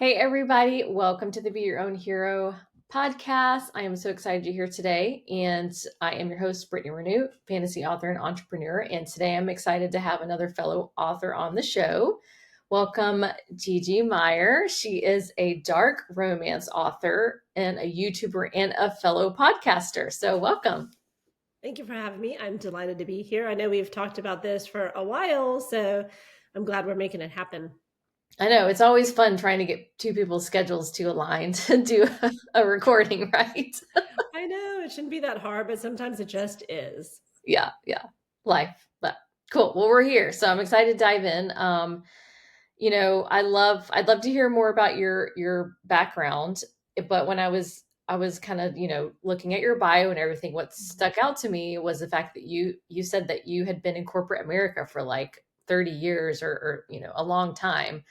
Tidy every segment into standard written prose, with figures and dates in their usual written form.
Hey, everybody. Welcome to the Be Your Own Hero podcast. I am so excited you're here today. And I am your host, Brittany Renew, fantasy author and entrepreneur. And today I'm excited to have another fellow author on the show. Welcome, GiGi Meier. She is a dark romance author and a YouTuber and a fellow podcaster. So, welcome. Thank you for having me. I'm delighted to be here. I know we've talked about this for a while, so I'm glad we're making it happen. I know it's always fun trying to get two people's schedules to align to do a recording, right? I know it shouldn't be that hard, but sometimes it just is. Yeah. Life. But cool. Well, we're here. So I'm excited to dive in. I'd love to hear more about your background. But when I was kind of, looking at your bio and everything, what stuck out to me was the fact that you said that you had been in corporate America for like 30 years or a long time.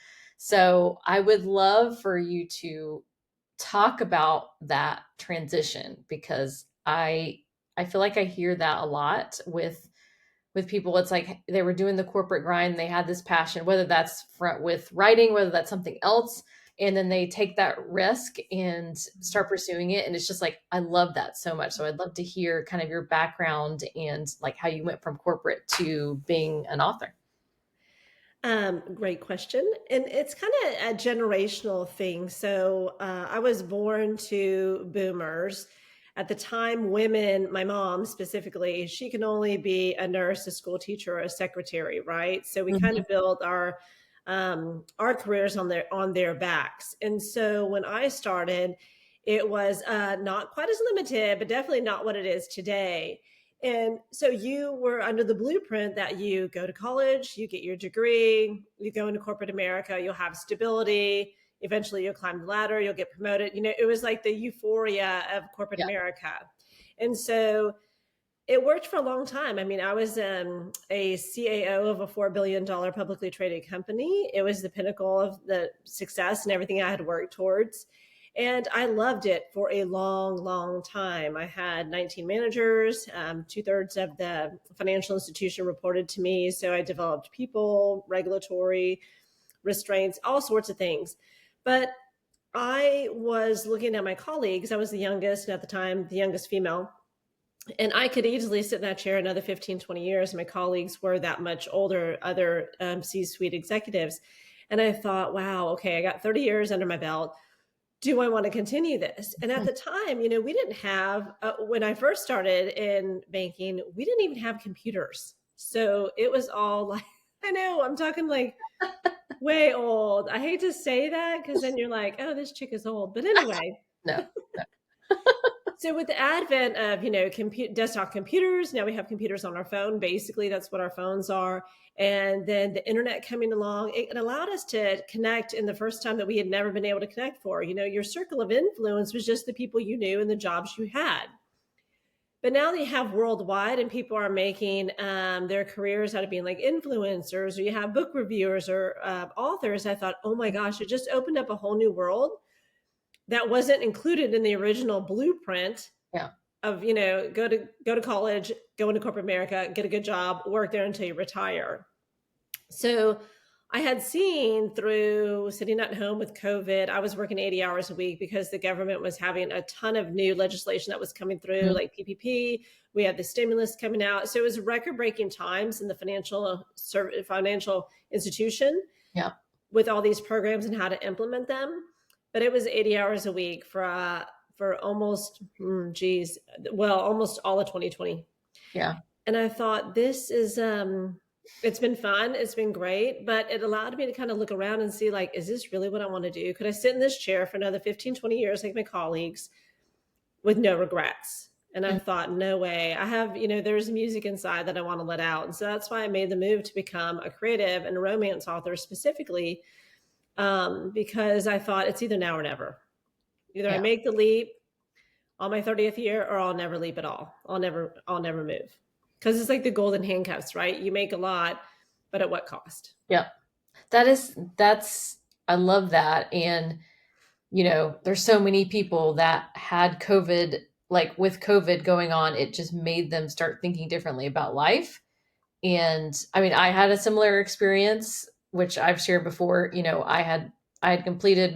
So I would love for you to talk about that transition because I feel like I hear that a lot with people. It's like they were doing the corporate grind, they had this passion, whether that's front with writing, whether that's something else, and then they take that risk and start pursuing it, and it's just like I love that so much. So I'd love to hear kind of your background and like how you went from corporate to being an author. Great question. And it's kind of a generational thing. So I was born to boomers. At the time, women, my mom specifically, she can only be a nurse, a school teacher, or a secretary, right? So we kind Mhm. of built our careers on their backs. And so when I started, it was not quite as limited, but definitely not what it is today. And so you were under the blueprint that you go to college, you get your degree, you go into corporate America, you'll have stability. Eventually you'll climb the ladder, you'll get promoted. It was like the euphoria of corporate Yeah. America. And so it worked for a long time. I mean, I was a CAO of a $4 billion publicly traded company. It was the pinnacle of the success and everything I had worked towards. And I loved it for a long, long time. I had 19 managers, 2/3 of the financial institution reported to me. So I developed people, regulatory restraints, all sorts of things. But I was looking at my colleagues. I was the youngest, and at the time, the youngest female. And I could easily sit in that chair another 15, 20 years. My colleagues were that much older, other C-suite executives. And I thought, wow, okay, I got 30 years under my belt. Do I want to continue this? And at the time, we didn't have, when I first started in banking, we didn't even have computers. So it was all like, I know, I'm talking like way old. I hate to say that because then you're like, oh, this chick is old. But anyway, No. so with the advent of, desktop computers, now we have computers on our phone. Basically, that's what our phones are. And then the internet coming along, it allowed us to connect in the first time that we had never been able to connect for. Your circle of influence was just the people you knew and the jobs you had. But now that you have worldwide and people are making their careers out of being like influencers, or you have book reviewers or authors, I thought, oh my gosh, it just opened up a whole new world that wasn't included in the original blueprint Yeah. of go to college, go into corporate America, get a good job, work there until you retire. So I had seen through sitting at home with COVID, I was working 80 hours a week because the government was having a ton of new legislation that was coming through, Mhm. like PPP. We had the stimulus coming out. So it was record-breaking times in the financial institution Yeah. with all these programs and how to implement them. But it was 80 hours a week for almost, almost all of 2020. Yeah. And I thought, this is, it's been fun. It's been great, but it allowed me to kind of look around and see, like, is this really what I want to do? Could I sit in this chair for another 15, 20 years like my colleagues with no regrets? And I Mhm. thought, no way. I have, there's music inside that I want to let out. And so that's why I made the move to become a creative and a romance author specifically, because I thought it's either now or never. Either I Yeah. make the leap on my 30th year, or I'll never leap at all. I'll never move. Because it's like the golden handcuffs, right? You make a lot, but at what cost? Yeah. That's I love that. And there's so many people that had COVID, like with COVID going on, it just made them start thinking differently about life. And I mean, I had a similar experience, which I've shared before. I had I had completed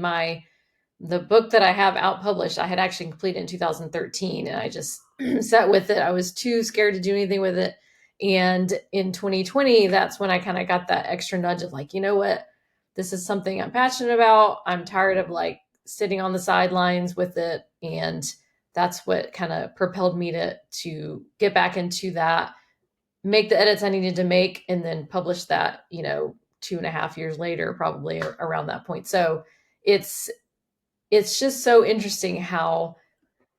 the book that I have out published. I had actually completed in 2013, and I just sat with it. I was too scared to do anything with it. And in 2020, that's when I kind of got that extra nudge of like, you know what? This is something I'm passionate about. I'm tired of like sitting on the sidelines with it. And that's what kind of propelled me to get back into that, make the edits I needed to make, and then publish that, 2.5 years later, probably around that point. So it's just so interesting how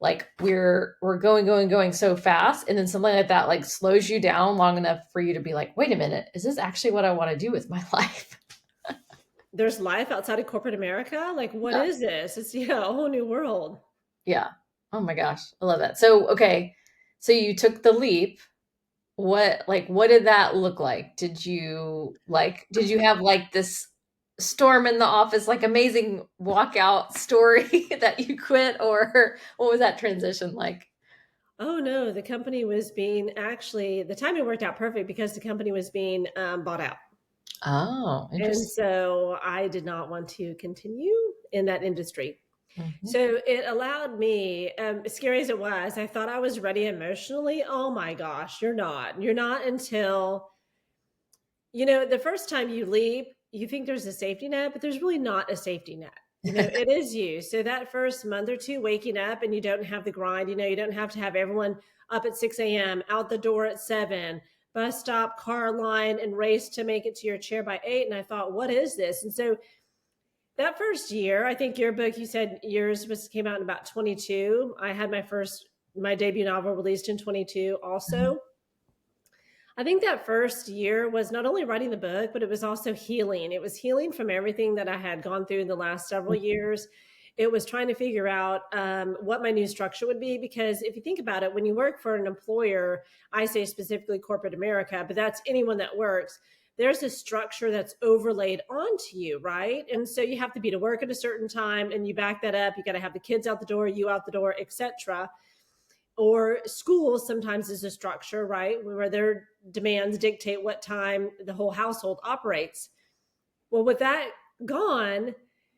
like we're going so fast, and then something like that like slows you down long enough for you to be like, wait a minute, is this actually what I want to do with my life? There's life outside of corporate America. Like, what Yeah. is this? It's, a whole new world. Yeah. Oh my gosh, I love that. So okay, so you took the leap. What did that look like? Did you have like this storm in the office, like amazing walkout story that you quit, or what was that transition like? Oh no, the company was being actually, the timing worked out perfect because the company was being bought out. Oh, And interesting. so I did not want to continue in that industry. Mhm. So it allowed me, as scary as it was, I thought I was ready emotionally. Oh my gosh, you're not. You're not until, the first time you leave, you think there's a safety net, but there's really not a safety net. It is you. So that first month or two waking up and you don't have the grind, you don't have to have everyone up at 6 a.m., out the door at 7, bus stop, car line, and race to make it to your chair by 8. And I thought, what is this? And so that first year, I think your book, you said yours came out in about 22. I had my debut novel released in 22 Mhm. also. I think that first year was not only writing the book, but it was also healing. It was healing from everything that I had gone through in the last several years. It was trying to figure out what my new structure would be. Because if you think about it, when you work for an employer, I say specifically corporate America, but that's anyone that works, there's a structure that's overlaid onto you, right? And so you have to be to work at a certain time, and you back that up. You got to have the kids out the door, you out the door, etc. Or school sometimes is a structure, right, where their demands dictate what time the whole household operates. Well, with that gone,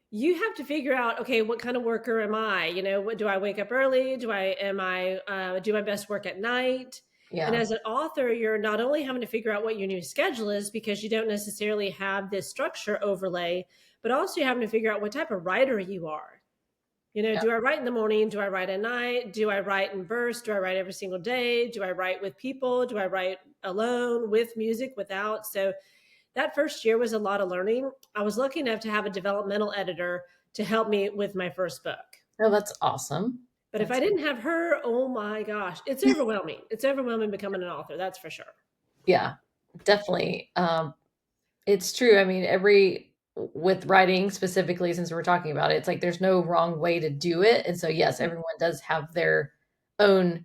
you have to figure out, okay, what kind of worker am I? What do I wake up early? Do my best work at night? And Yeah. as an author, you're not only having to figure out what your new schedule is because you don't necessarily have this structure overlay, but also you're having to figure out what type of writer you are. Yeah. Do I write in the morning? Do I write at night? Do I write in bursts? Do I write every single day? Do I write with people? Do I write alone, with music, without? So that first year was a lot of learning. I was lucky enough to have a developmental editor to help me with my first book. Oh, that's awesome. But if I That's didn't have her, oh my gosh, it's overwhelming. It's overwhelming becoming an author, that's for sure. Yeah, definitely. It's true. I mean, every with writing specifically, since we're talking about it, it's like there's no wrong way to do it. And so, yes, everyone does have their own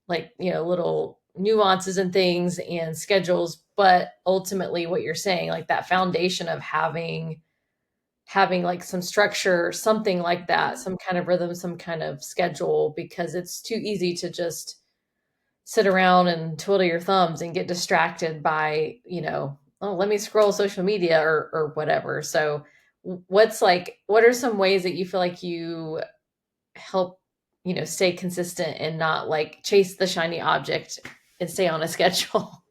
like, little nuances and things and schedules. But ultimately, what you're saying, like that foundation of having like some structure, something like that, some kind of rhythm, some kind of schedule, because it's too easy to just sit around and twiddle your thumbs and get distracted by, oh, let me scroll social media or whatever. So what are some ways that you feel like you help, stay consistent and not like chase the shiny object and stay on a schedule?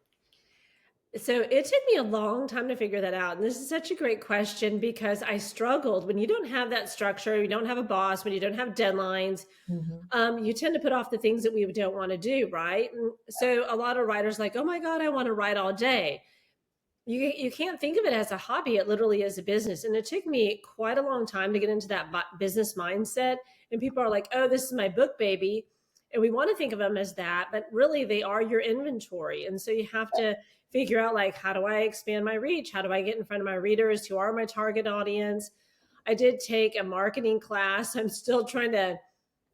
So it took me a long time to figure that out. And this is such a great question because I struggled. When you don't have that structure, you don't have a boss, when you don't have deadlines, Mhm. you tend to put off the things that we don't want to do, right? And so a lot of writers like, oh my God, I want to write all day. You can't think of it as a hobby. It literally is a business. And it took me quite a long time to get into that business mindset. And people are like, oh, this is my book, baby. And we want to think of them as that, but really they are your inventory. And so you have to figure out, like, how do I expand my reach? How do I get in front of my readers who are my target audience? I did take a marketing class. I'm still trying to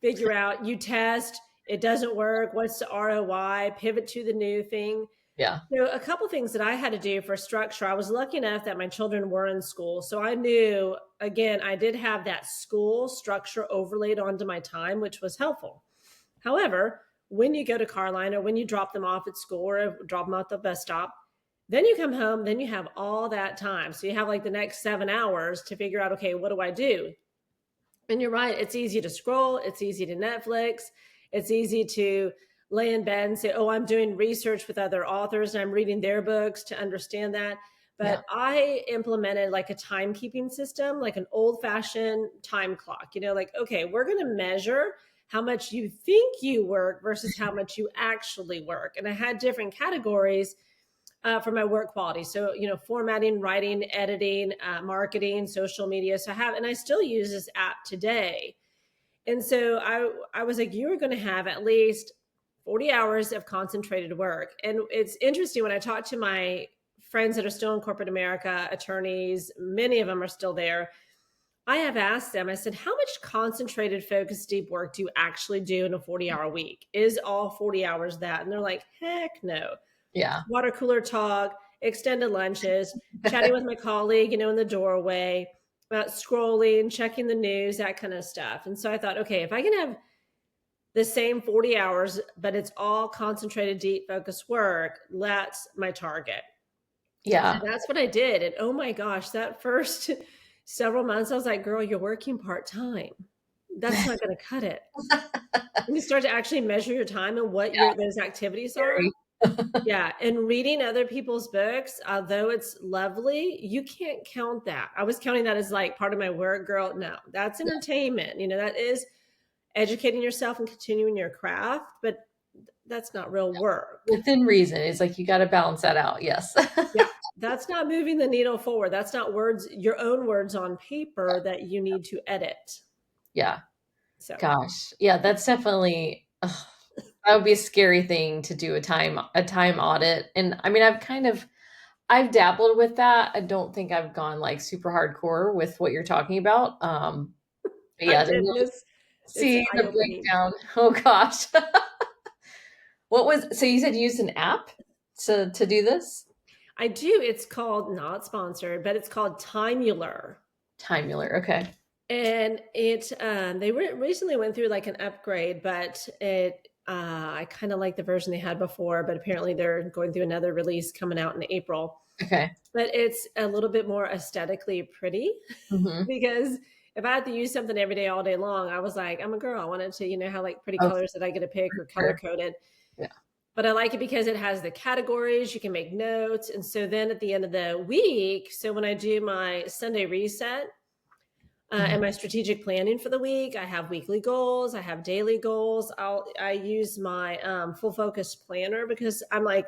figure out, you test, it doesn't work. What's the ROI? Pivot to the new thing. Yeah. So a couple things that I had to do for structure. I was lucky enough that my children were in school. So I knew, again, I did have that school structure overlaid onto my time, which was helpful. However, when you go to Carline or when you drop them off at school or drop them off at the bus stop, Then you come home, then you have all that time. So you have like the next 7 hours to figure out, okay, what do I do? And you're right. It's easy to scroll. It's easy to Netflix. It's easy to lay in bed and say, oh, I'm doing research with other authors and I'm reading their books to understand that. Yeah. But I implemented like a timekeeping system, like an old fashioned time clock, like, okay, we're going to measure how much you think you work versus how much you actually work. And I had different categories for my work quality. So, formatting, writing, editing, marketing, social media. So and I still use this app today. And so I was like, you are going to have at least 40 hours of concentrated work. And it's interesting when I talk to my friends that are still in corporate America, attorneys, many of them are still there. I have asked them, I said, how much concentrated, focused, deep work do you actually do in a 40-hour week? Is all 40 hours that? And they're like, heck no. Yeah. Water cooler talk, extended lunches, chatting with my colleague, in the doorway, scrolling, checking the news, that kind of stuff. And so I thought, okay, if I can have the same 40 hours, but it's all concentrated, deep, focused work, that's my target. Yeah. So that's what I did. And oh my gosh, that first several months, I was like, girl, you're working part-time. That's not going to cut it. When you start to actually measure your time and what those activities are. Yeah. And reading other people's books, although it's lovely, you can't count that. I was counting that as like part of my work, girl. No, that's entertainment. That is educating yourself and continuing your craft, but that's not real work. Within reason. It's like you got to balance that out. Yes. Yeah. That's not moving the needle forward. That's not your own words on paper that you need to edit. Yeah. So, Gosh. Yeah, that's definitely that would be a scary thing to do, a time audit. And I mean, I've dabbled with that. I don't think I've gone like super hardcore with what you're talking about. But my yeah, to really goodness, it's see the eye-opening. breakdown. Oh gosh. So you said you used an app to do this? I do. It's called, not sponsored, but it's called Timular. Timular. Okay. And they recently went through like an upgrade, but I kind of like the version they had before, but apparently they're going through another release coming out in April. Okay. But it's a little bit more aesthetically pretty Mm-hmm. because if I had to use something every day, all day long, I was like, I'm a girl. I wanted to, have like pretty Oh, colors that I get to pick or color sure. coded. Yeah. But I like it because it has the categories, you can make notes. And so then at the end of the week, so when I do my Sunday reset, and my strategic planning for the week, I have weekly goals, I have daily goals. I use my full focus planner because I'm like,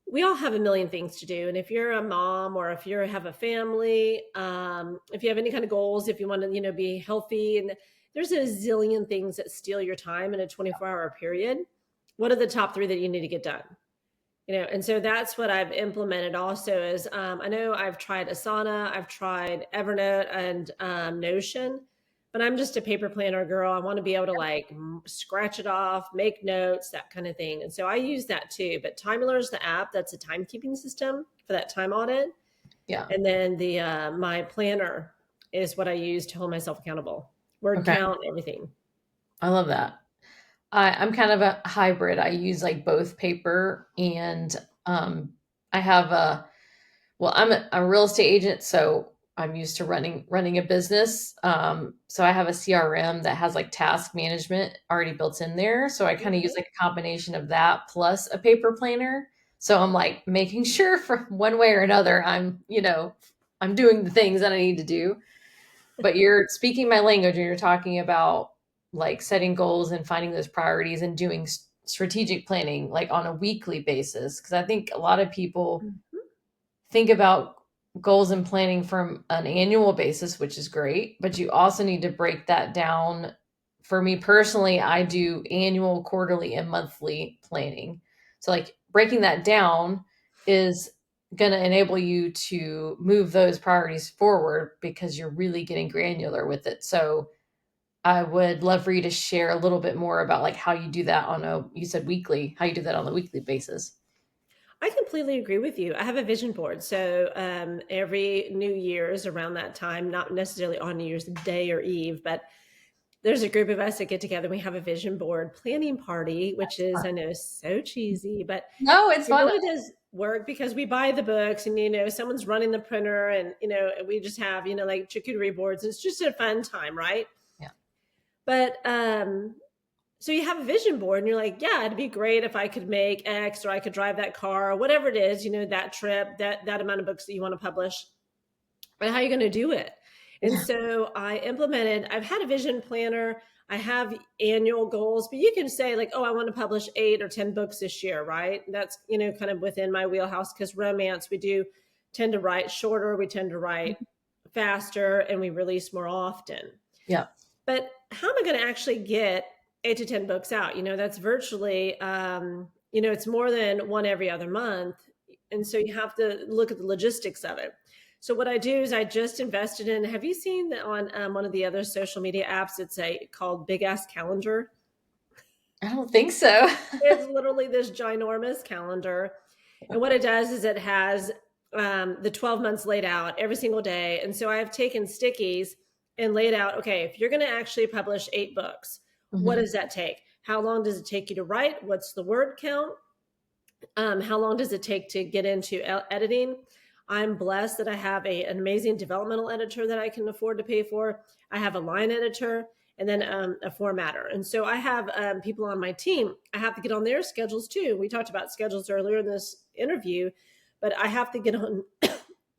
we all have a million things to do. And if you're a mom or if you have a family, if you have any kind of goals, if you want to, be healthy, and there's a zillion things that steal your time in a 24-hour period. What are the top 3 that you need to get done? And so that's what I've implemented also is, I know I've tried Asana, I've tried Evernote and Notion, but I'm just a paper planner girl. I want to be able to like scratch it off, make notes, that kind of thing. And so I use that too, but Timular is the app. That's a timekeeping system for that time audit. Yeah. And then my planner is what I use to hold myself accountable. Word Okay. count, everything. I love that. I'm kind of a hybrid. I use like both paper and I have I'm a real estate agent, so I'm used to running a business. So I have a CRM that has like task management already built in there. So I kind of use Okay. like a combination of that plus a paper planner. So I'm like making sure for one way or another, I'm doing the things that I need to do. But you're speaking my language and you're talking about like setting goals and finding those priorities and doing strategic planning like on a weekly basis. Cause I think a lot of people Mhm. think about goals and planning from an annual basis, which is great, but you also need to break that down. For me personally, I do annual, quarterly, and monthly planning. So, like, breaking that down is going to enable you to move those priorities forward because you're really getting granular with it. So, I would love for you to share a little bit more about like how you do that you said weekly, how you do that on a weekly basis. I completely agree with you. I have a vision board. So every New Year's around that time, not necessarily on New Year's Day or Eve, but there's a group of us that get together. We have a vision board planning party, which is, I know, so cheesy, but No, it's it fun. really does. work because we buy the books and, someone's running the printer and, we just have, like charcuterie boards. It's just a fun time, right? Yeah. But so you have a vision board and you're like, yeah, it'd be great if I could make X or I could drive that car or whatever it is, that trip, that amount of books that you want to publish. But how are you going to do it? And so I've had a vision planner. I have annual goals, but you can say like, oh, I want to publish 8 or 10 books this year, right? That's, kind of within my wheelhouse because romance, we do tend to write shorter. We tend to write faster and we release more often. Yeah. But how am I going to actually get 8 to 10 books out? That's virtually, it's more than one every other month. And so you have to look at the logistics of it. So what I do is I just invested in, have you seen that on one of the other social media apps? It's called Big Ass Calendar. I don't think so. It's literally this ginormous calendar. And what it does is it has the 12 months laid out every single day. And so I've taken stickies and laid out, okay, if you're going to actually publish 8 books, what does that take? How long does it take you to write? What's the word count? How long does it take to get into editing? I'm blessed that I have an amazing developmental editor that I can afford to pay for. I have a line editor and then a formatter. And so I have people on my team. I have to get on their schedules too. We talked about schedules earlier in this interview, but I have to get on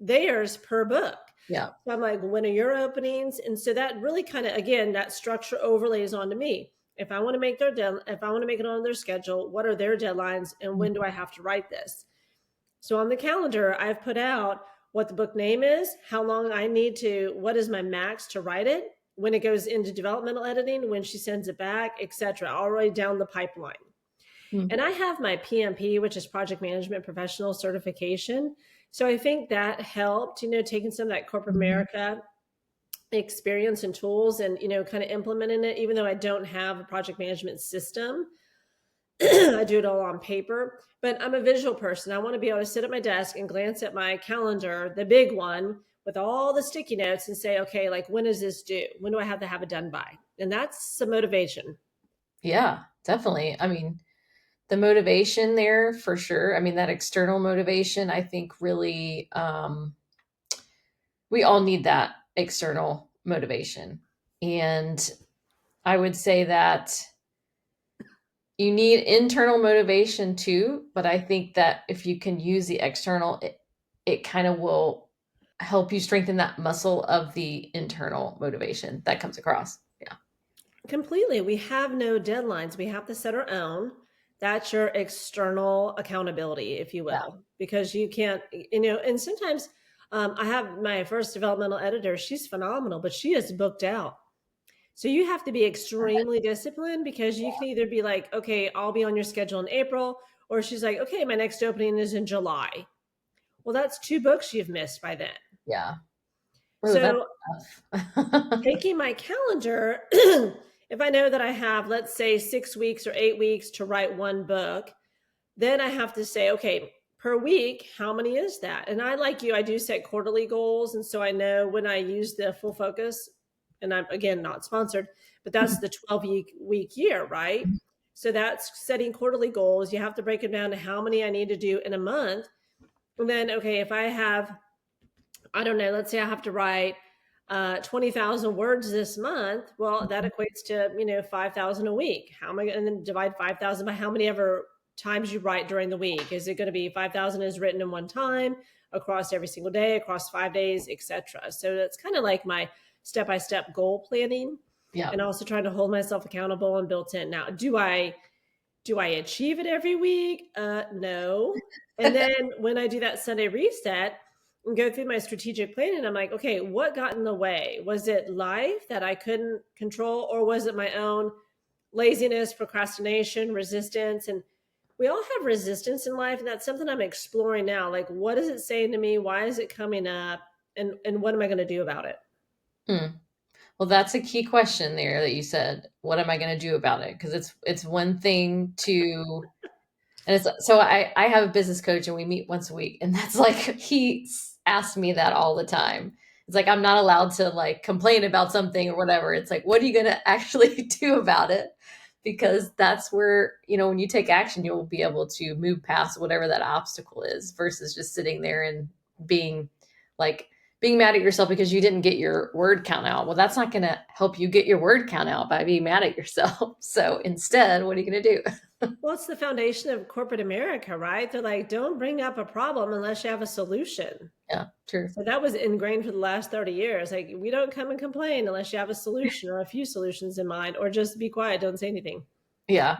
theirs per book. Yeah. So I'm like, when are your openings? And so that really kind of, again, that structure overlays onto me. If I want to make it on their schedule, what are their deadlines and when do I have to write this? So on the calendar, I've put out what the book name is, how long I need to, what is my max to write it, when it goes into developmental editing, when she sends it back, etc. Already down the pipeline. And I have my PMP, which is Project Management Professional Certification. So I think that helped, taking some of that corporate America experience and tools and, kind of implementing it, even though I don't have a project management system. I do it all on paper, but I'm a visual person. I want to be able to sit at my desk and glance at my calendar, the big one with all the sticky notes and say, okay, like when is this due? When do I have to have it done by? And that's some motivation. Yeah, definitely. I mean, the motivation there for sure. I mean, that external motivation, I think really, we all need that external motivation. And I would say that you need internal motivation too, but I think that if you can use the external, it kind of will help you strengthen that muscle of the internal motivation that comes across. Yeah. Completely. We have no deadlines. We have to set our own. That's your external accountability, if you will, because you can't, and sometimes I have my first developmental editor. She's phenomenal, but she is booked out. So you have to be extremely disciplined because you can either be like, okay, I'll be on your schedule in April, or she's like, okay, my next opening is in July. Well, that's 2 books you've missed by then. Yeah. Ooh, so taking my calendar, if I know that I have, let's say 6 weeks or 8 weeks to write 1 book, then I have to say, okay, per week, how many is that? And I, like you, I do set quarterly goals. And so I know when I use the full focus, and I'm, again, not sponsored, but that's the 12-week year, right? So that's setting quarterly goals. You have to break it down to how many I need to do in a month. And then, okay, if I have, I don't know, let's say I have to write 20,000 words this month. Well, that equates to, 5,000 a week. How am I going to then divide 5,000 by how many ever times you write during the week? Is it going to be 5,000 is written in one time across every single day, across 5 days, etc.? So that's kind of like my step-by-step goal planning, and also trying to hold myself accountable and built in. Now, do I achieve it every week? No. And then when I do that Sunday reset and go through my strategic planning, I'm like, okay, what got in the way? Was it life that I couldn't control, or was it my own laziness, procrastination, resistance? And we all have resistance in life, and that's something I'm exploring now. Like, what is it saying to me? Why is it coming up? And what am I going to do about it? Well, that's a key question there that you said. What am I going to do about it? Because it's one thing to, and it's so I have a business coach and we meet once a week, and that's like he asks me that all the time. It's like I'm not allowed to like complain about something or whatever. It's like, what are you going to actually do about it? because that's where, when you take action, you'll be able to move past whatever that obstacle is versus just sitting there and being like, being mad at yourself because you didn't get your word count out. Well, that's not going to help you get your word count out by being mad at yourself. So instead, what are you going to do? Well, it's the foundation of corporate America, right? They're like, don't bring up a problem unless you have a solution. Yeah, true. So that was ingrained for the last 30 years. Like, we don't come and complain unless you have a solution or a few solutions in mind, or just be quiet, don't say anything. Yeah.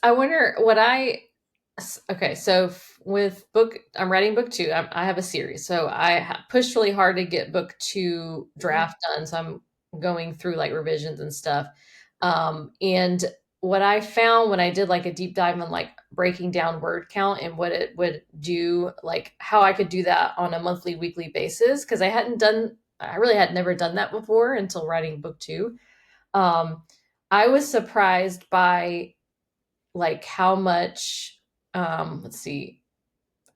I wonder okay, so with I'm writing book two. I have a series. So I pushed really hard to get book two draft done. So I'm going through like revisions and stuff. And what I found when I did like a deep dive on like breaking down word count and what it would do, like how I could do that on a monthly, weekly basis, because I really had never done that before until writing book two. I was surprised by like how much, let's see,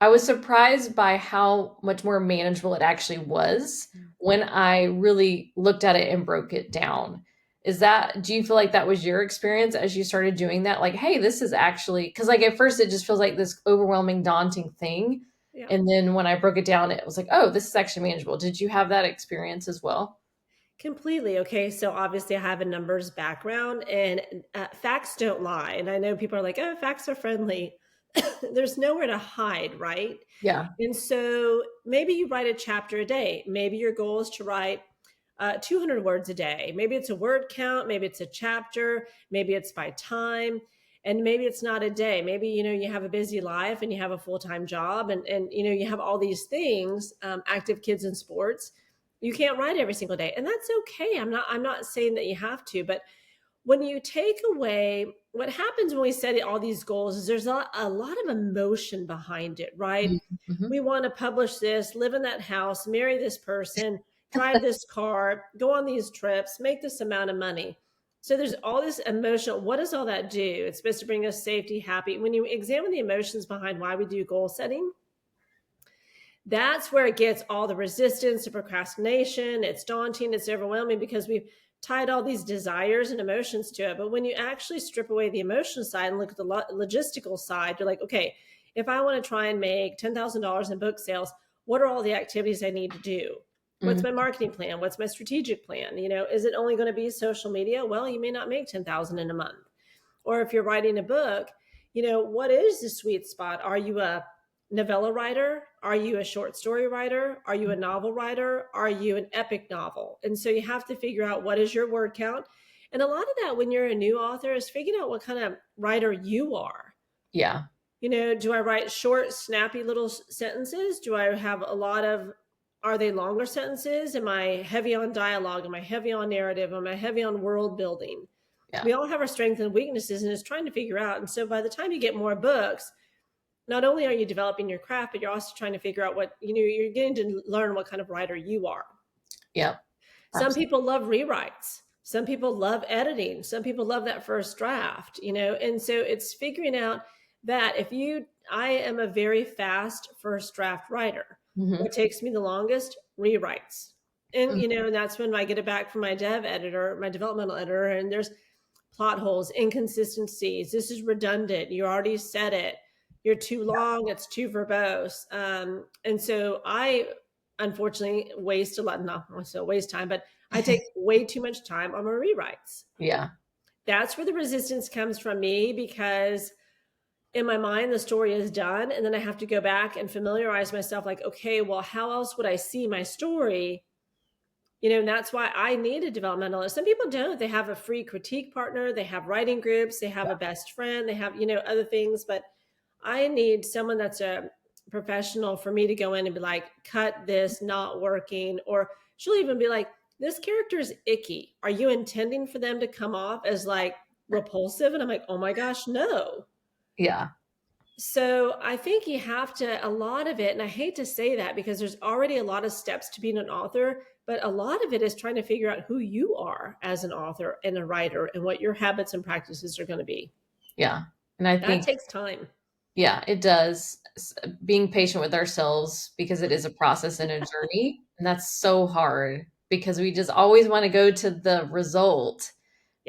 I was surprised by how much more manageable it actually was when I really looked at it and broke it down. Do you feel like that was your experience as you started doing that? Like, hey, this is actually, because like at first it just feels like this overwhelming, daunting thing. Yeah. And then when I broke it down, it was like, oh, this is actually manageable. Did you have that experience as well? Completely. Okay. So obviously I have a numbers background, and facts don't lie. And I know people are like, oh, facts are friendly. There's nowhere to hide, right? Yeah. And so maybe you write a chapter a day. Maybe your goal is to write 200 words a day. Maybe it's a word count. Maybe it's a chapter. Maybe it's by time. And maybe it's not a day. Maybe, you have a busy life and you have a full-time job, and you have all these things, active kids in sports. You can't write every single day, and that's okay. I'm not saying that you have to, but when you take away, what happens when we set all these goals is there's a lot of emotion behind it, right? Mm-hmm. We want to publish this, live in that house, marry this person, drive this car, go on these trips, make this amount of money. So there's all this emotional. What does all that do? It's supposed to bring us safety, happy. When you examine the emotions behind why we do goal setting, that's where it gets all the resistance to procrastination. It's daunting, it's overwhelming because we've tied all these desires and emotions to it. But when you actually strip away the emotion side and look at the logistical side, you're like, okay, if I want to try and make $10,000 in book sales, what are all the activities I need to do? What's my marketing plan? What's my strategic plan? Is it only going to be social media? Well, you may not make 10,000 in a month. Or if you're writing a book, what is the sweet spot? Are you a novella writer? Are you a short story writer? Are you a novel writer? Are you an epic novel? And so you have to figure out what is your word count. And a lot of that when you're a new author is figuring out what kind of writer you are. Yeah. Do I write short, snappy little sentences? Do I have are they longer sentences? Am I heavy on dialogue? Am I heavy on narrative? Am I heavy on world building? Yeah. We all have our strengths and weaknesses, and it's trying to figure out. And so by the time you get more books, not only are you developing your craft, but you're also trying to figure out what, you're getting to learn what kind of writer you are. Yeah. Some people love rewrites. Some people love editing. Some people love that first draft, and so it's figuring out that I am a very fast first draft writer. What takes me the longest? Rewrites. And, and that's when I get it back from my my developmental editor, and there's plot holes, inconsistencies. This is redundant. You already said it. You're too long. It's too verbose. And so I, unfortunately, waste a lot. Not so waste time, but I take way too much time on my rewrites. Yeah. That's where the resistance comes from me, because in my mind, the story is done. And then I have to go back and familiarize myself like, okay, well, how else would I see my story? And that's why I need a developmentalist. Some people don't. They have a free critique partner. They have writing groups. They have a best friend. They have, other things. But I need someone that's a professional for me to go in and be like, cut this, not working. Or she'll even be like, this character is icky. Are you intending for them to come off as like repulsive? And I'm like, oh my gosh, no. Yeah. So I think you have to, a lot of it, and I hate to say that because there's already a lot of steps to being an author, but a lot of it is trying to figure out who you are as an author and a writer and what your habits and practices are going to be. Yeah. And I think that takes time. Yeah, it does. Being patient with ourselves, because it is a process and a journey. And that's so hard because we just always want to go to the result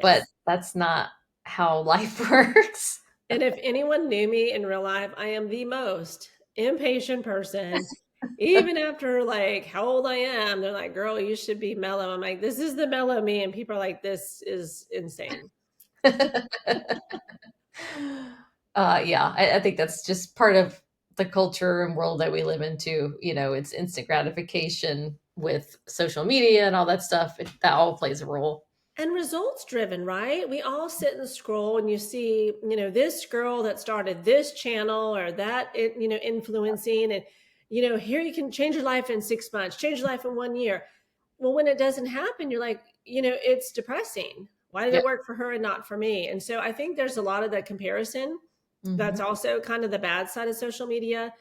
but Yes. that's not how life works. And if anyone knew me in real life, I am the most impatient person. Even after like how old I am, they're like, girl, you should be mellow. I'm like, this is the mellow me. And people are like, this is insane. Yeah, I think that's just part of the culture and world that we live into. It's instant gratification with social media and all that stuff. That all plays a role. And results driven, right? We all sit and scroll and you see, this girl that started this channel or that, influencing and, here you can change your life in 6 months, change your life in 1 year. Well, when it doesn't happen, you're like, it's depressing. Why did Yeah. it work for her and not for me? And so I think there's a lot of the comparison. That's Mhm. also kind of the bad side of social media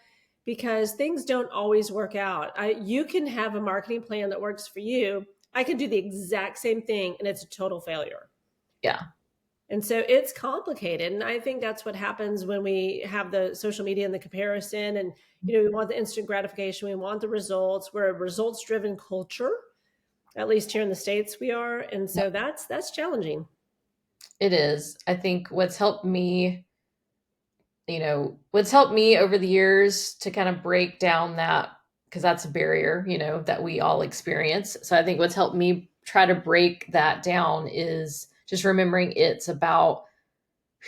because things don't always work out. You can have a marketing plan that works for you. I can do the exact same thing and it's a total failure. Yeah. And so it's complicated. And I think that's what happens when we have the social media and the comparison. And, we want the instant gratification, we want the results. We're a results driven culture, at least here in the States we are. And Yep. so that's challenging. It is. I think what's helped me over the years to kind of break down that, because that's a barrier, that we all experience. So I think what's helped me try to break that down is just remembering it's about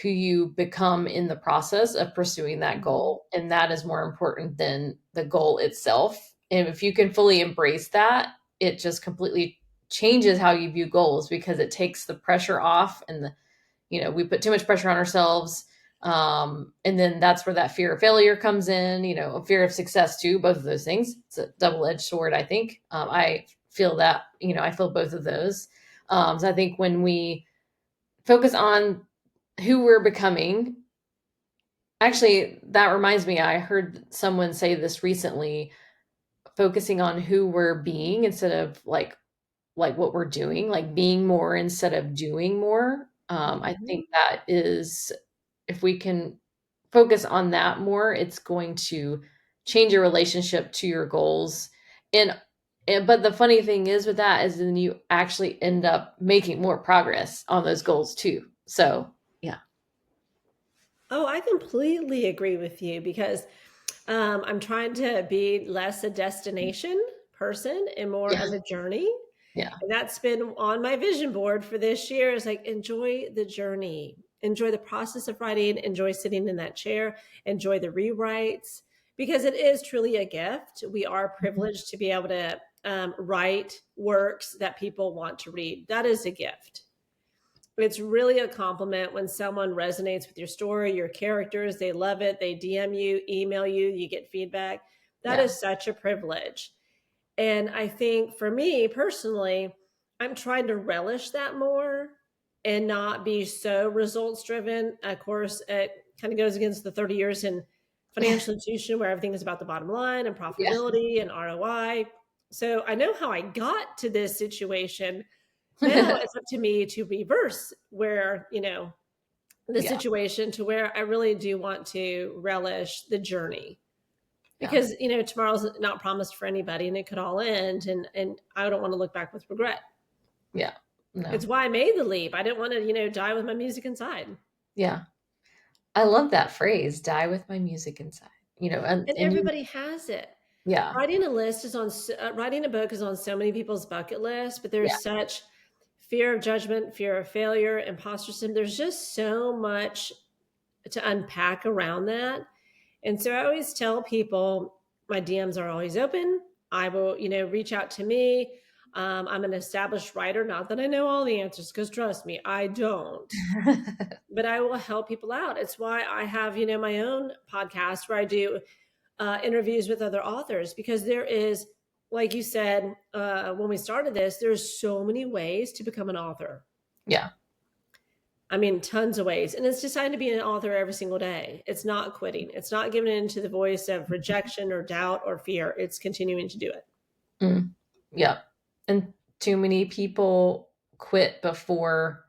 who you become in the process of pursuing that goal. And that is more important than the goal itself. And if you can fully embrace that, it just completely changes how you view goals because it takes the pressure off and we put too much pressure on ourselves. And then that's where that fear of failure comes in, a fear of success too, both of those things. It's a double-edged sword, I think. I feel that, I feel both of those. So I think when we focus on who we're becoming, actually, that reminds me, I heard someone say this recently, focusing on who we're being instead of like what we're doing, like being more instead of doing more. I Mhm. think that is, if we can focus on that more, it's going to change your relationship to your goals. And, but the funny thing is with that is then you actually end up making more progress on those goals too. So yeah. Oh, I completely agree with you because I'm trying to be less a destination person and more Yeah. of a journey. Yeah. And that's been on my vision board for this year is like, enjoy the journey, enjoy the process of writing, enjoy sitting in that chair, enjoy the rewrites, because it is truly a gift. We are Mhm. privileged to be able to write works that people want to read. That is a gift. It's really a compliment when someone resonates with your story, your characters, they love it, they DM you, email you, you get feedback. That Yeah. is such a privilege. And I think for me personally, I'm trying to relish that more and not be so results driven. Of course, it kind of goes against the 30 years in financial institution where everything is about the bottom line and Yeah. profitability and ROI. So I know how I got to this situation. Now it's up to me to reverse where, the Yeah. situation to where I really do want to relish the journey Yeah. because tomorrow's not promised for anybody and it could all end and I don't want to look back with regret. Yeah. It's No. why I made the leap. I didn't want to die with my music inside. Yeah. I love that phrase, die with my music inside. And And you everybody has it. yeah. Writing a book is on so many people's bucket list, but Yeah. there's such fear of judgment, fear of failure, imposter syndrome. There's just so much to unpack around that. And so I always tell people my DMs are always open. I will, reach out to me. I'm an established writer. Not that I know all the answers, because trust me, I don't. But I will help people out. It's why I have, my own podcast where I do interviews with other authors because there is, like you said when we started this, there's so many ways to become an author. Yeah. I mean, tons of ways. And it's deciding to be an author every single day. It's not quitting. It's not giving in to the voice of rejection or doubt or fear. It's continuing to do it. Mm. Yeah. And too many people quit before,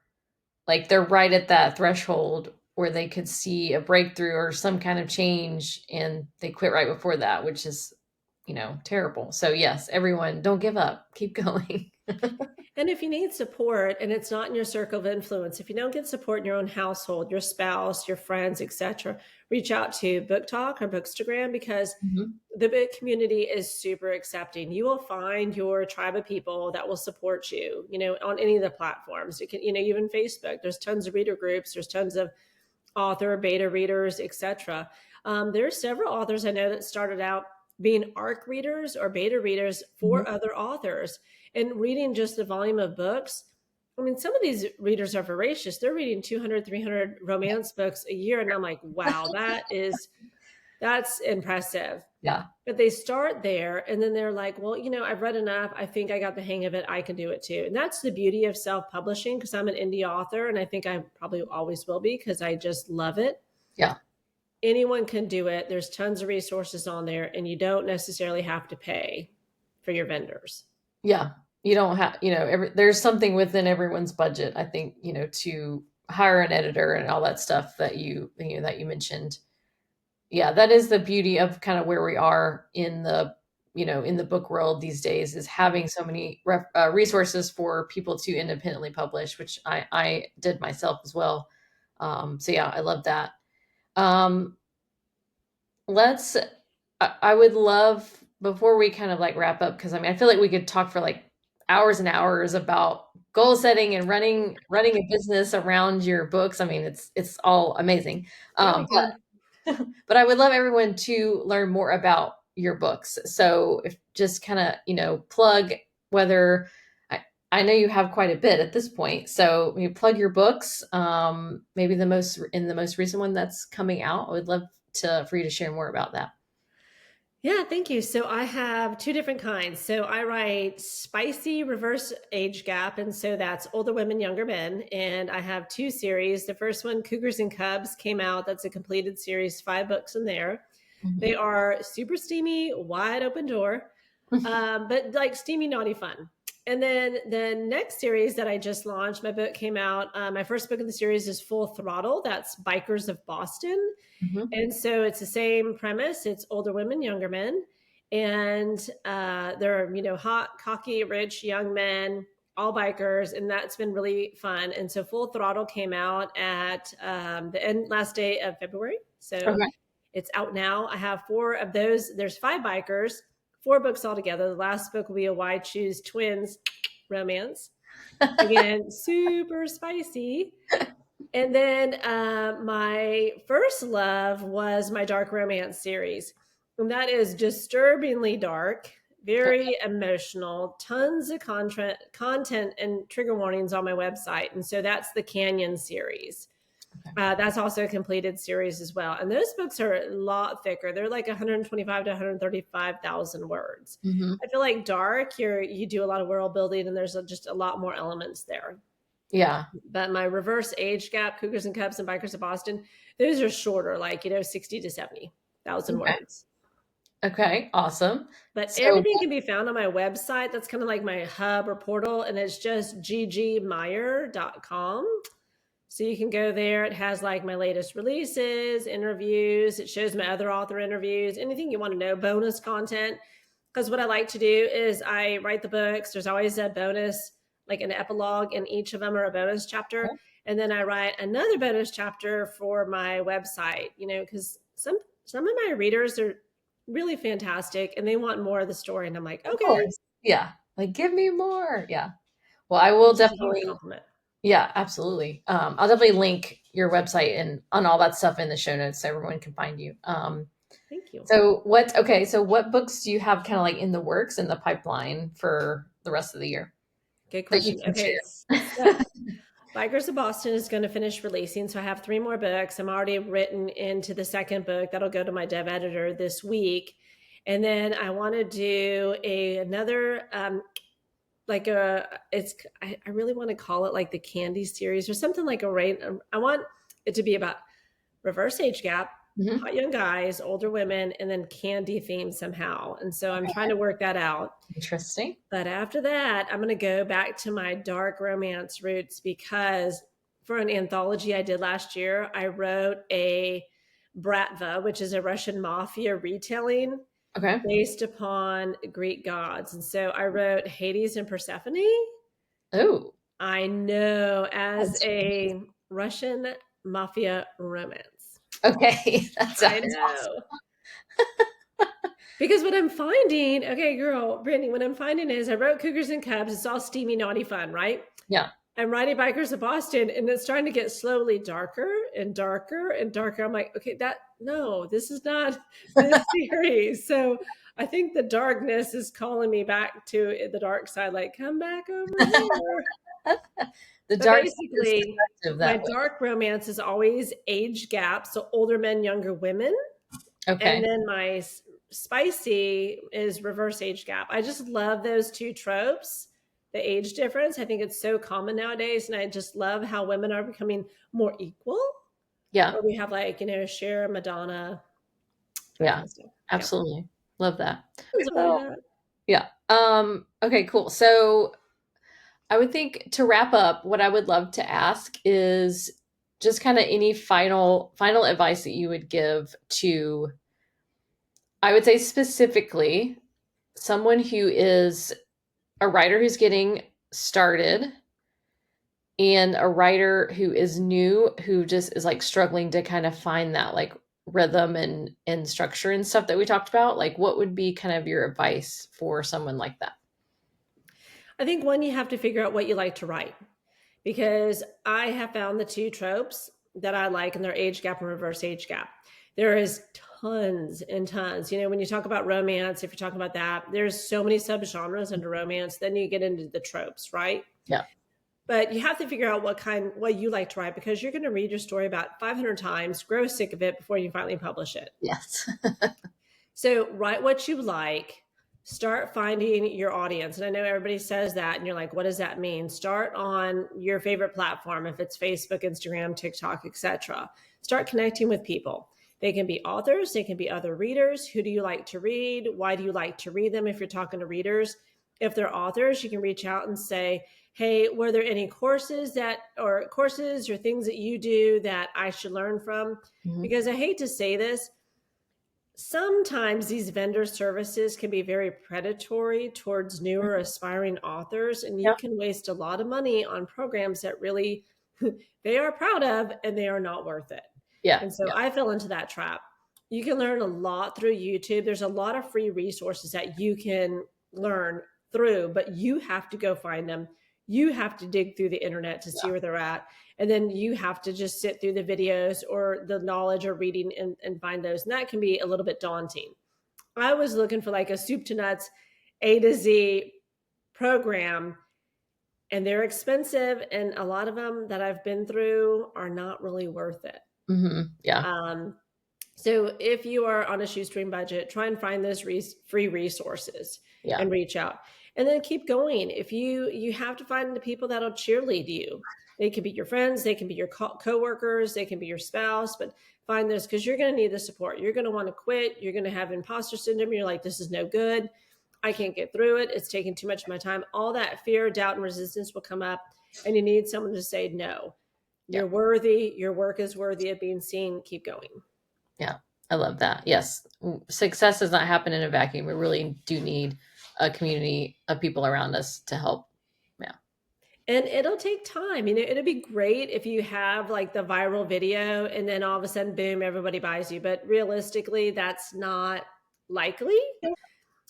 like, they're right at that threshold where they could see a breakthrough or some kind of change, and they quit right before that, which is terrible. So yes, everyone, don't give up. Keep going. And if you need support and it's not in your circle of influence, if you don't get support in your own household, your spouse, your friends, etc., reach out to Book Talk or Bookstagram, because Mhm. the book community is super accepting. You will find your tribe of people that will support you, on any of the platforms. You can, even Facebook, there's tons of reader groups, there's tons of author beta readers, etc. There's several authors I know that started out being ARC readers or beta readers Mhm. for other authors and reading just the volume of books. I mean, some of these readers are voracious. They're reading 200, 300 romance books a year. And I'm like, wow, that's impressive. Yeah. But they start there and then they're like, well, I've read enough. I think I got the hang of it. I can do it too. And that's the beauty of self-publishing, because I'm an indie author and I think I probably always will be because I just love it. Yeah. Anyone can do it. There's tons of resources on there and you don't necessarily have to pay for your vendors. Yeah. You don't have, there's something within everyone's budget, I think, to hire an editor and all that stuff that you mentioned. Yeah, that is the beauty of kind of where we are in the book world these days, is having so many resources for people to independently publish, which I did myself as well. So yeah, I love that. Um, let's I would love, before we kind of like wrap up, because I mean I feel like we could talk for like hours and hours about goal setting and running a business around your books. I mean it's all amazing. Yeah, we But could. but I would love everyone to learn more about your books. So if just kind of, plug, whether I know you have quite a bit at this point. So you plug your books, maybe the most recent one that's coming out. I would love for you to share more about that. Yeah, thank you. So I have two different kinds. So I write spicy reverse age gap. And so that's older women, younger men. And I have two series. The first one, Cougars and Cubs, came out. That's a completed series, 5 books in there. They Mhm. are super steamy, wide open door, but like steamy, naughty fun. And then the next series that I just launched, my book came out. My first book in the series is Full Throttle. That's Bikers of Boston. Mhm. And so it's the same premise. It's older women, younger men. And they're, hot, cocky, rich, young men, all bikers. And that's been really fun. And so Full Throttle came out at the last day of February. So Okay. it's out now. I have 4 of those. There's 5 bikers, 4 books altogether. The last book will be a Why Choose Twins romance. Again, super spicy. And then my first love was my dark romance series. And that is disturbingly dark, very emotional, tons of content and trigger warnings on my website. And so that's the Cañon series. Okay. That's also a completed series as well. And those books are a lot thicker. They're like 125 to 135,000 words. Mhm. I feel like dark, you do a lot of world building and there's just a lot more elements there. Yeah. But my reverse age gap, Cougars and Cubs and Bikers of Boston, those are shorter, like, 60 to 70,000 Okay. words. Okay. Awesome. But So everything can be found on my website. That's kind of like my hub or portal, and it's just gigimeier.com. So you can go there. It has like my latest releases, interviews. It shows my other author interviews, anything you want to know, bonus content. Because what I like to do is I write the books. There's always a bonus, like an epilogue, and each of them are a bonus chapter. And then I write another bonus chapter for my website, because some of my readers are really fantastic and they want more of the story. And I'm like, of okay, course. Yeah. Like give me more. Yeah. Well, I will which is a huge definitely. compliment. Yeah, absolutely. I'll definitely link your website and on all that stuff in the show notes so everyone can find you. Thank you. So what books do you have kind of like in the works, in the pipeline for the rest of the year Good that you question. can Okay, share? so Bikers of Boston is going to finish releasing. So I have 3 more books. I'm already written into the second book. That'll go to my dev editor this week. And then I want to do another, like I really want to call it like the Candy series or something like a rate. I want it to be about reverse age gap, Mhm. hot young guys, older women, and then candy themed somehow. And so I'm trying to work that out. Interesting. But after that, I'm going to go back to my dark romance roots, because for an anthology I did last year, I wrote a Bratva, which is a Russian mafia retelling. Okay. based upon Greek gods. And so I wrote Hades and Persephone. Oh, I know, as that's a Russian mafia romance. okay. That I sounds awesome. know. Because what I'm finding, okay, girl, Brittany, what I'm finding is I wrote Cougars and Cubs. It's all steamy, naughty fun, right? Yeah. I'm writing Bikers of Boston, and it's starting to get slowly darker and darker and darker. I'm like, okay, no, this is not this series. So I think the darkness is calling me back to the dark side, like, come back over here. The But dark side is basically, seductive my that way. dark romance is always age gap, so older men, younger women. And Okay. then my spicy is reverse age gap. I just love those two tropes, the age difference. I think it's so common nowadays. And I just love how women are becoming more equal. Yeah. Where we have like, Cher, Madonna, that kind Yeah. of stuff. Yeah. Absolutely. Love that. Something like So, that. yeah. Okay, cool. So I would think to wrap up, what I would love to ask is just kind of any final advice that you would give to, I would say specifically, someone who is a writer who's getting started and a writer who is new, who just is like struggling to kind of find that like rhythm and structure and stuff that we talked about. Like, what would be kind of your advice for someone like that? I think one, you have to figure out what you like to write, because I have found the two tropes that I like, and their age gap and reverse age gap. There is tons and tons. When you talk about romance, if you're talking about that, there's so many subgenres under romance. Then you get into the tropes, right? Yeah. But you have to figure out what you like to write, because you're going to read your story about 500 times, grow sick of it before you finally publish it. Yes. So write what you like. Start finding your audience. And I know everybody says that, and you're like, what does that mean? Start on your favorite platform, if it's Facebook, Instagram, TikTok, etc. Start connecting with people. They can be authors, they can be other readers. Who do you like to read? Why do you like to read them? If you're talking to readers, if they're authors, you can reach out and say, hey, were there any courses or things that you do that I should learn from? Mhm. Because I hate to say this, sometimes these vendor services can be very predatory towards newer aspiring authors, and you Yeah. can waste a lot of money on programs that really they are proud of, and they are not worth it. Yeah. And so I fell into that trap. You can learn a lot through YouTube. There's a lot of free resources that you can learn through, but you have to go find them. You have to dig through the internet to see where they're at. And then you have to just sit through the videos or the knowledge or reading and find those. And that can be a little bit daunting. I was looking for like a soup to nuts, A to Z program, and they're expensive. And a lot of them that I've been through are not really worth it. Yeah. So if you are on a shoestring budget, try and find those free resources Yeah. and reach out, and then keep going. If you have to find the people that'll cheerlead you. They can be your friends, they can be your coworkers, they can be your spouse, but find those, because you're going to need the support. You're going to want to quit. You're going to have imposter syndrome. You're like, this is no good. I can't get through it. It's taking too much of my time. All that fear, doubt, and resistance will come up, and you need someone to say, no, you're worthy. Your work is worthy of being seen. Keep going. Yeah. I love that. Yes. Success does not happen in a vacuum. We really do need a community of people around us to help. Yeah. And it'll take time. It'll be great if you have like the viral video and then all of a sudden, boom, everybody buys you. But realistically, that's not likely.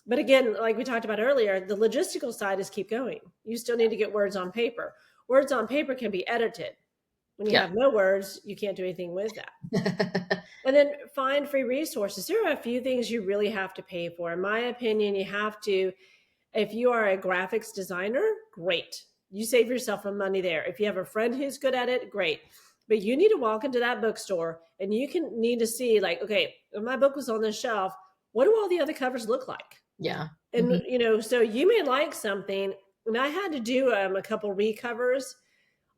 But again, like we talked about earlier, the logistical side is keep going. You still need to get words on paper. Words on paper can be edited. When you Yeah. have no words, you can't do anything with that. And then find free resources. There are a few things you really have to pay for. In my opinion, you have to, if you are a graphics designer, great. You save yourself some money there. If you have a friend who's good at it, great. But you need to walk into that bookstore and you need to see like, okay, if my book was on this shelf, what do all the other covers look like? Yeah. And, so you may like something. And I had to do a couple recovers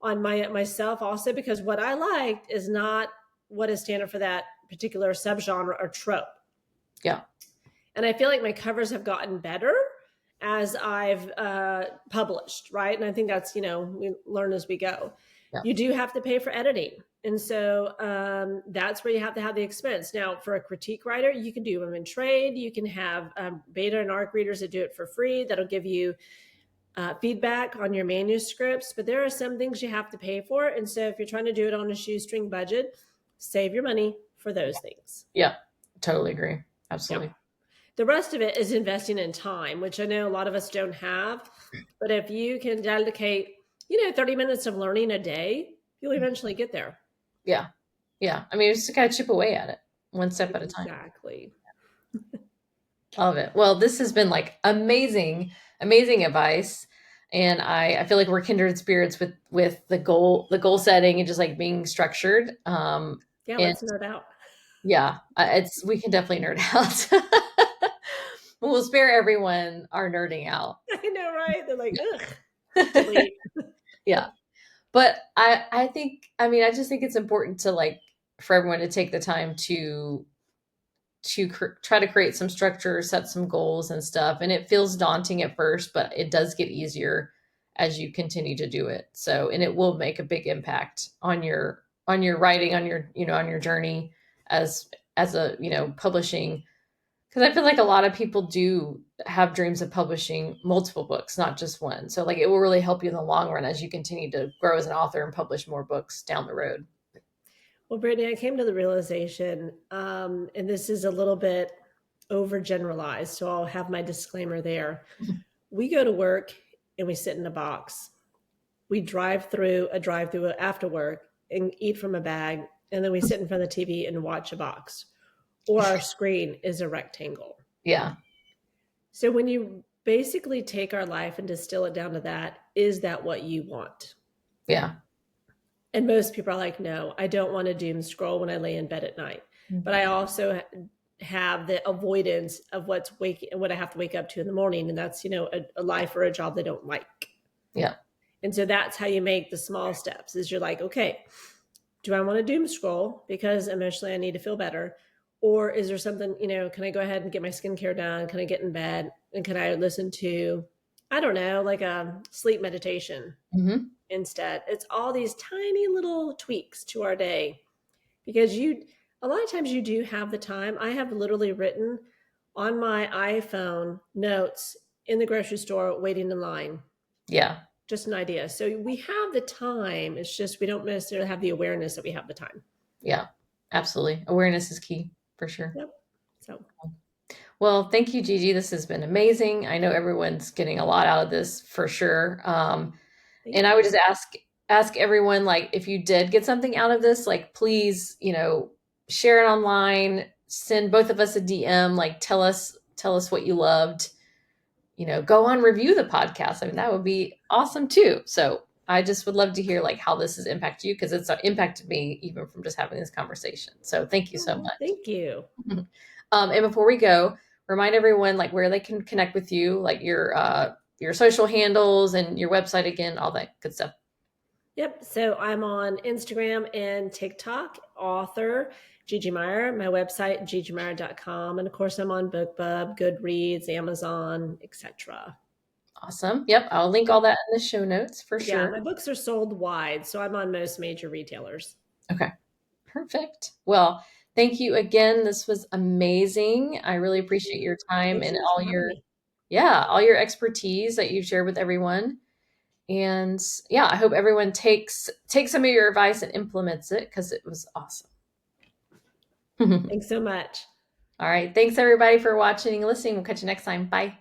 on myself also, because what I liked is not what is standard for that particular subgenre or trope. Yeah. And I feel like my covers have gotten better as I've published, right? And I think that's, we learn as we go. Yeah. You do have to pay for editing. And so that's where you have to have the expense. Now, for a critique writer, you can do them in trade. You can have beta and ARC readers that do it for free. That'll give you feedback on your manuscripts. But there are some things you have to pay for. And so if you're trying to do it on a shoestring budget, save your money for those things. Yeah, totally agree. Absolutely. Yeah. The rest of it is investing in time, which I know a lot of us don't have. But if you can dedicate, 30 minutes of learning a day, you'll eventually get there. Yeah. Yeah. I mean, just gotta chip away at it one step at a time. Exactly. Love it. Well, this has been like amazing advice. And I feel like we're kindred spirits with the goal setting and just like being structured. Yeah, let's nerd out. Yeah, we can definitely nerd out. We'll spare everyone our nerding out. I know, right? They're like, ugh. Yeah. But I just think it's important to like for everyone to take the time to try to create some structure, set some goals and stuff. And it feels daunting at first, but it does get easier as you continue to do it. So, and it will make a big impact on your writing, on your journey as a, publishing. Because I feel like a lot of people do have dreams of publishing multiple books, not just one. So like it will really help you in the long run as you continue to grow as an author and publish more books down the road. Well, Brittany, I came to the realization, and this is a little bit overgeneralized, so I'll have my disclaimer there. We go to work and we sit in a box. We drive through a drive-through after work and eat from a bag, and then we sit in front of the TV and watch a box. Or our screen is a rectangle. Yeah. So when you basically take our life and distill it down to that, is that what you want? Yeah. And most people are like, no, I don't want to doom scroll when I lay in bed at night. Mm-hmm. But I also have the avoidance of what I have to wake up to in the morning. And that's, a life or a job they don't like. Yeah. And so that's how you make the small steps is you're like, okay, do I want to doom scroll because emotionally I need to feel better? Or is there something, can I go ahead and get my skincare done? Can I get in bed? And can I listen to, I don't know, like a sleep meditation instead? It's all these tiny little tweaks to our day because a lot of times you do have the time. I have literally written on my iPhone notes in the grocery store waiting in line. Yeah. Just an idea. So we have the time. It's just we don't necessarily have the awareness that we have the time. Yeah, absolutely. Awareness is key. For sure. Yep. So, well, thank you, Gigi. This has been amazing. I know everyone's getting a lot out of this for sure. And I would just ask everyone, like, if you did get something out of this, like, please, share it online, send both of us a DM, like, tell us what you loved, go on, review the podcast. I mean, that would be awesome too. So I just would love to hear like how this has impacted you because it's impacted me even from just having this conversation. So thank you so much. Thank you. And before we go, remind everyone like where they can connect with you, like your social handles and your website again, all that good stuff. Yep. So I'm on Instagram and TikTok, author GiGi Meier, my website, gigimeier.com. And of course I'm on BookBub, Goodreads, Amazon, etc. Awesome. Yep. I'll link all that in the show notes for sure. Yeah, my books are sold wide, so I'm on most major retailers. Okay. Perfect. Well, thank you again. This was amazing. I really appreciate your time and all your expertise that you've shared with everyone. And yeah, I hope everyone takes some of your advice and implements it because it was awesome. Thanks so much. All right. Thanks everybody for watching and listening. We'll catch you next time. Bye.